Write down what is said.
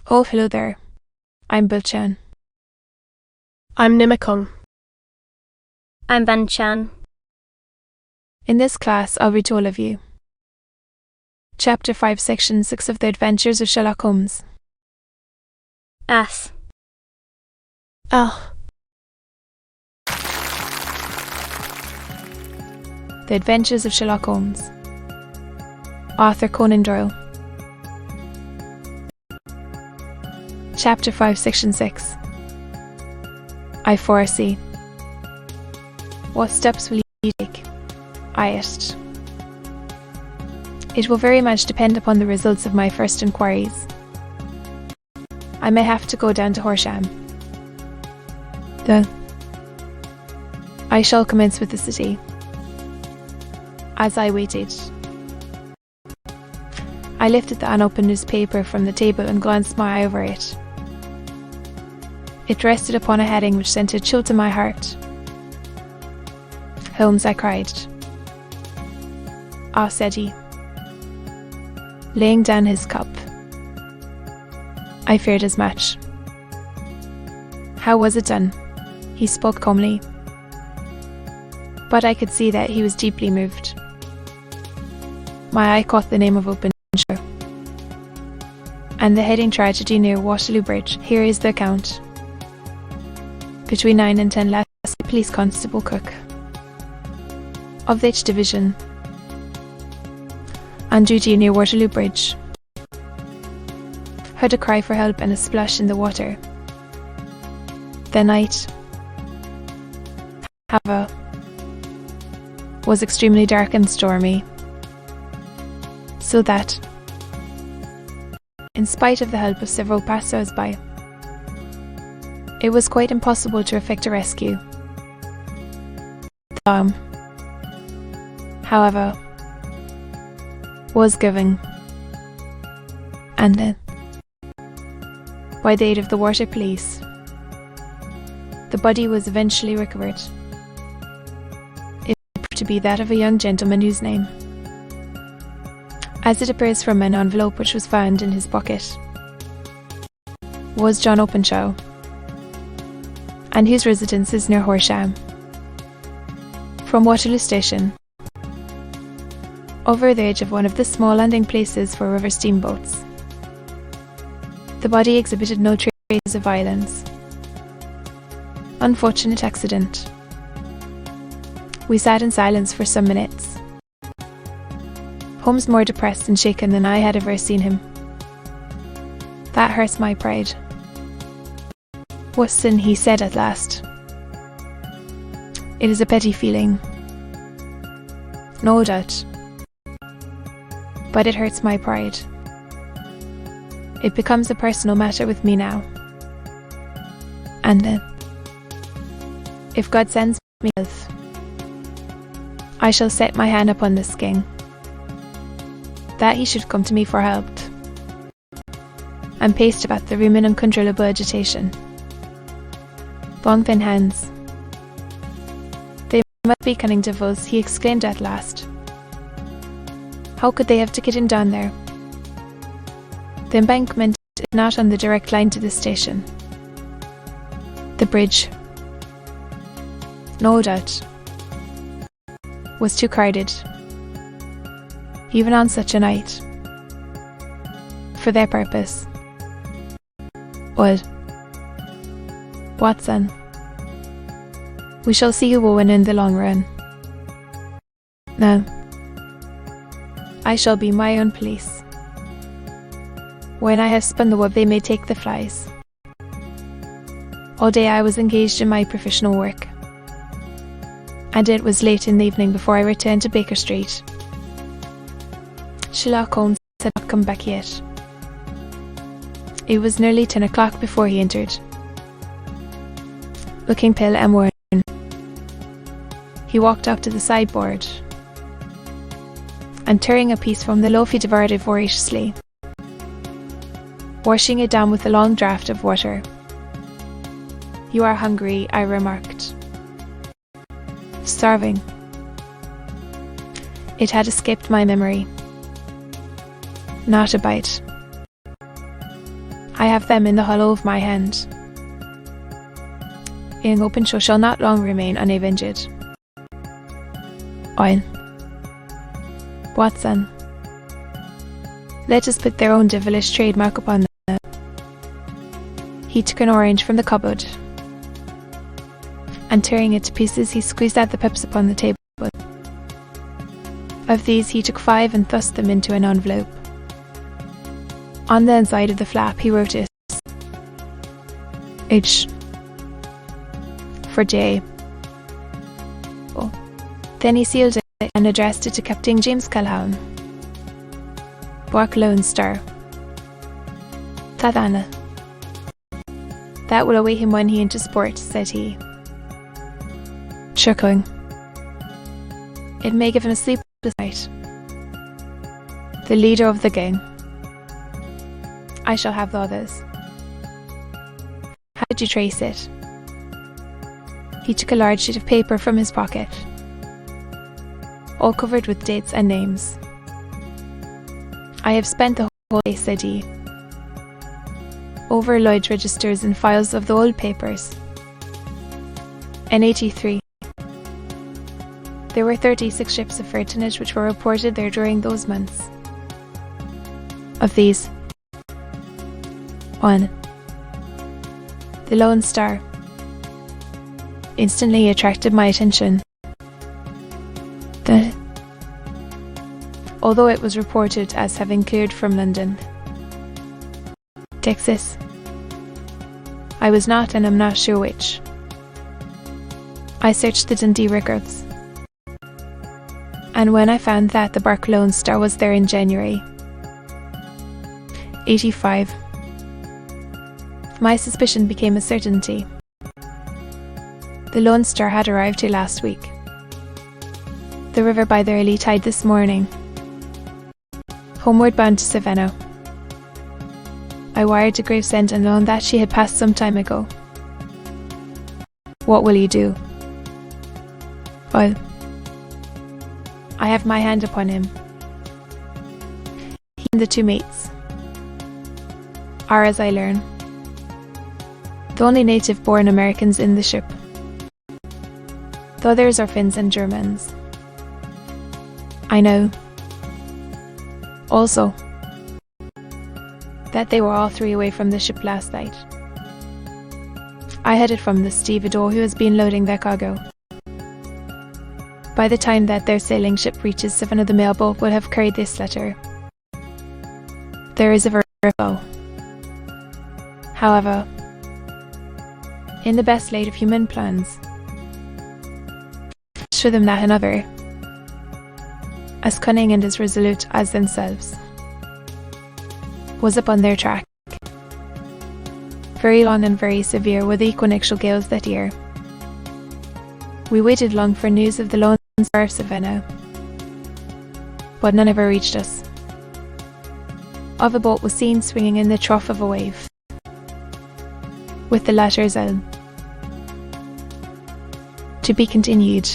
Oh, hello there. I'm Bilchan. I'm Nimakung. I'm Banchan. In this class, I'll read to all of you. Chapter 5, Section 6 of The Adventures of Sherlock Holmes. As. Ah. The Adventures of Sherlock Holmes. Author Conan Doyle. Chapter 5, Section 6. I foresee. What steps will you take? I asked. It will very much depend upon the results of my first inquiries. I may have to go down to Horsham. I shall commence with the city. As I waited, I lifted the unopened newspaper from the table and glanced my eye over it. It rested upon a heading which sent a chill to my heart. Holmes, I cried. Ah, said he, laying down his cup. I feared as much. How was it done? He spoke calmly, but I could see that he was deeply moved. My eye caught the name of Openshire, and the heading tragedy near Waterloo Bridge. Here is the account. Between 9 and 10 last, Police Constable Cook of the H Division, on duty near Waterloo Bridge, heard a cry for help and a splash in the water. The night, however, was extremely dark and stormy, so that, in spite of the help of several passers-by, it was quite impossible to effect a rescue. The alarm, however, was given, and then, by the aid of the water police, the body was eventually recovered. It proved to be that of a young gentleman whose name, as it appears from an envelope which was found in his pocket, was John Openshaw, and whose residence is near Horsham. From Waterloo Station, over the edge of one of the small landing places for river steamboats, the body exhibited no traces of violence. Unfortunate accident. We sat in silence for some minutes. Holmes more depressed and shaken than I had ever seen him. That hurts my pride. What sin, he said at last. It is a petty feeling, no doubt, but it hurts my pride. It becomes a personal matter with me now. And then, if God sends me health, I shall set my hand upon this king, that he should come to me for help, and paste about the room in uncontrollable agitation. Long thin hands. They must be cunning devils, he exclaimed at last. How could they have to get him down there? The embankment is not on the direct line to the station. The bridge, no doubt, was too crowded, even on such a night, for their purpose. Well, Watson, we shall see who will win in the long run. Now, I shall be my own police. When I have spun the web, they may take the flies. All day I was engaged in my professional work, and it was late in the evening before I returned to Baker Street. Sherlock Holmes had not come back yet. It was nearly 10 o'clock before he entered. Looking pale and worn, he walked up to the sideboard, and tearing a piece from the loaf he devoured it voraciously, washing it down with a long draught of water. You are hungry, I remarked. Starving. It had escaped my memory. Not a bite. I have them in the hollow of my hand. In open show shall not long remain unavenged. Oil. Watson. Let us put their own devilish trademark upon them. He took an orange from the cupboard, and tearing it to pieces, he squeezed out the pips upon the table. Of these he took 5 and thrust them into an envelope. On the inside of the flap he wrote it, H for J. Oh. Then he sealed it and addressed it to Captain James Calhoun. Bark Lone Star. Tathana. That will await him when he into sport, said he. Chuckling. It may give him a sleepless night. The leader of the gang. I shall have the others. How did you trace it? He took a large sheet of paper from his pocket, all covered with dates and names. I have spent the whole day, said he, over Lloyd's registers and files of the old papers. In 83, there were 36 ships of fur tonnage which were reported there during those months. Of these, 1. The Lone Star instantly attracted my attention. Although it was reported as having cleared from London, Texas, I was not and am not sure which. I searched the Dundee records, and when I found that the bark Lone Star was there in January 85, my suspicion became a certainty. The Lone Star had arrived here last week, the river by the early tide this morning, homeward bound to Savannah. I wired to Gravesend and learned that she had passed some time ago. What will you do? Well, I have my hand upon him. He and the 2 mates are, as I learn, the only native-born Americans in the ship. The others are Finns and Germans. I know, also, that they were all 3 away from the ship last night. I headed from the stevedore who has been loading their cargo. By the time that their sailing ship reaches Savannah, the mail boat will have carried this letter. There is a vertigo. However, in the best laid of human plans, show them that another, as cunning and as resolute as themselves, was upon their track. Very long and very severe were the equinoctial gales that year. We waited long for news of the Lone Star of Savannah, but none ever reached us. Of a boat was seen swinging in the trough of a wave, with the letters L. To be continued.